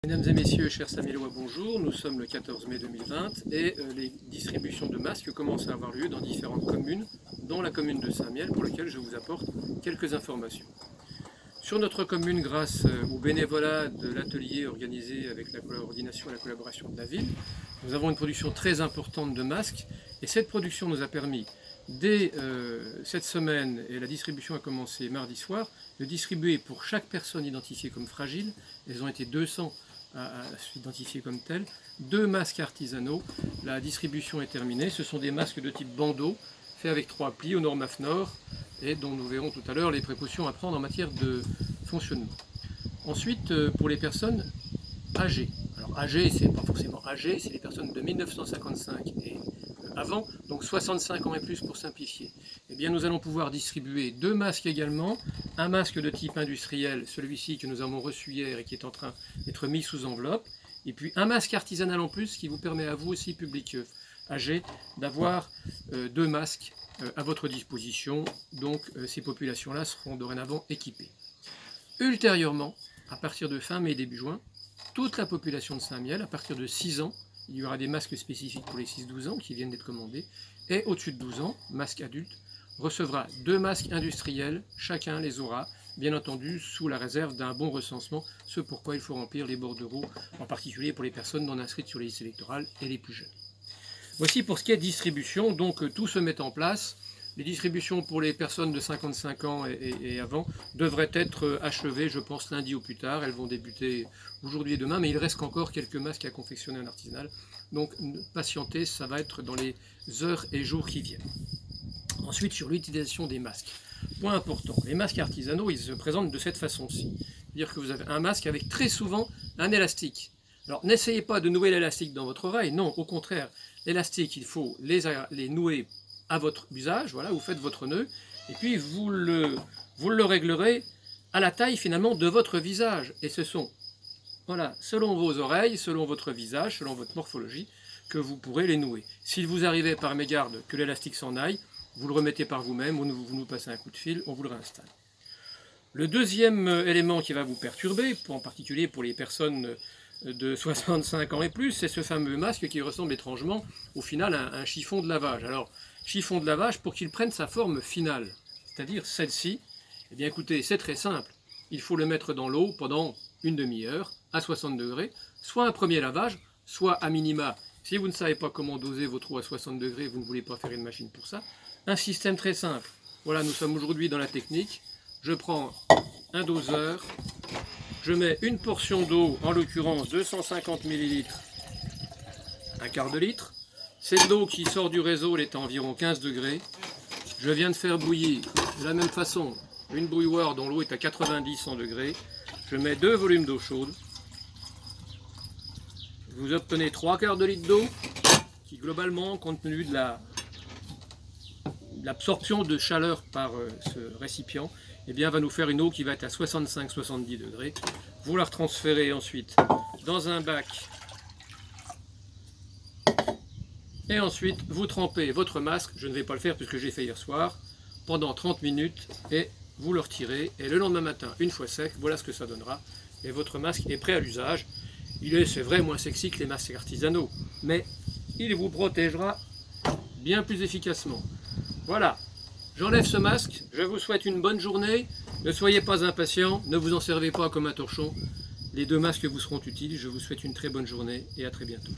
Mesdames et messieurs, chers Samélois, bonjour. Nous sommes le 14 mai 2020 et les distributions de masques commencent à avoir lieu dans différentes communes, dont la commune de Saint-Miel, pour laquelle je vous apporte quelques informations. Sur notre commune, grâce au bénévolat de l'atelier organisé avec la coordination et la collaboration de la ville, nous avons une production très importante de masques et cette production nous a permis, dès cette semaine, et la distribution a commencé mardi soir, de distribuer pour chaque personne identifiée comme fragile, elles ont été 200 à s'identifier comme telles, 2 masques artisanaux. La distribution est terminée, ce sont des masques de type bandeau, faits avec 3 plis au Norma-FNOR, et dont nous verrons tout à l'heure les précautions à prendre en matière de fonctionnement. Ensuite, pour les personnes âgées. Alors âgées, c'est pas forcément âgées, c'est les personnes de 1955 et avant, donc 65 ans et plus pour simplifier. Eh bien, nous allons pouvoir distribuer 2 masques également, un masque de type industriel, celui-ci que nous avons reçu hier et qui est en train d'être mis sous enveloppe, et puis un masque artisanal en plus qui vous permet à vous aussi, public âgé, d'avoir 2 masques à votre disposition. Donc ces populations-là seront dorénavant équipées. Ultérieurement, à partir de fin mai, début juin, toute la population de Saint-Miel, à partir de 6 ans, il y aura des masques spécifiques pour les 6-12 ans qui viennent d'être commandés, et au-dessus de 12 ans, masques adultes, recevra 2 masques industriels, chacun les aura, bien entendu sous la réserve d'un bon recensement, ce pourquoi il faut remplir les bordereaux, en particulier pour les personnes non inscrites sur les listes électorales et les plus jeunes. Voici pour ce qui est distribution, donc tout se met en place. Les distributions pour les personnes de 55 ans et avant devraient être achevées, je pense, lundi ou plus tard. Elles vont débuter aujourd'hui et demain, mais il reste encore quelques masques à confectionner en artisanal. Donc patientez, ça va être dans les heures et jours qui viennent. Ensuite, sur l'utilisation des masques. Point important, les masques artisanaux, ils se présentent de cette façon-ci. C'est-à-dire que vous avez un masque avec très souvent un élastique. Alors n'essayez pas de nouer l'élastique dans votre oreille, non, au contraire, l'élastique, il faut les nouer à votre usage, voilà, vous faites votre nœud, et puis vous le réglerez à la taille finalement de votre visage. Et ce sont, voilà, selon vos oreilles, selon votre visage, selon votre morphologie, que vous pourrez les nouer. S'il vous arrivait par mégarde que l'élastique s'en aille, vous le remettez par vous-même, ou vous nous passez un coup de fil, on vous le réinstalle. Le deuxième élément qui va vous perturber, en particulier pour les personnes de 65 ans et plus, c'est ce fameux masque qui ressemble étrangement au final à un chiffon de lavage. Alors, chiffon de lavage, pour qu'il prenne sa forme finale, c'est-à-dire celle-ci, eh bien écoutez, c'est très simple. Il faut le mettre dans l'eau pendant une demi-heure à 60 degrés, soit un premier lavage, soit à minima, si vous ne savez pas comment doser votre eau à 60 degrés, vous ne voulez pas faire une machine pour ça, un système très simple. Voilà, nous sommes aujourd'hui dans la technique. Je prends un doseur, je mets une portion d'eau, en l'occurrence 250 ml, un quart de litre. C'est de l'eau qui sort du réseau, elle est à environ 15 degrés. Je viens de faire bouillir de la même façon une bouilloire dont l'eau est à 90-100 degrés. Je mets 2 volumes d'eau chaude. Vous obtenez 3 quarts de litre d'eau qui globalement, compte tenu de l'absorption de chaleur par ce récipient, eh bien, va nous faire une eau qui va être à 65-70 degrés. Vous la retransférez ensuite dans un bac. Et ensuite, vous trempez votre masque, je ne vais pas le faire puisque j'ai fait hier soir, pendant 30 minutes et vous le retirez. Et le lendemain matin, une fois sec, voilà ce que ça donnera. Et votre masque est prêt à l'usage. Il est, c'est vrai, moins sexy que les masques artisanaux, mais il vous protégera bien plus efficacement. Voilà, j'enlève ce masque, je vous souhaite une bonne journée. Ne soyez pas impatients, ne vous en servez pas comme un torchon. Les 2 masques vous seront utiles. Je vous souhaite une très bonne journée et à très bientôt.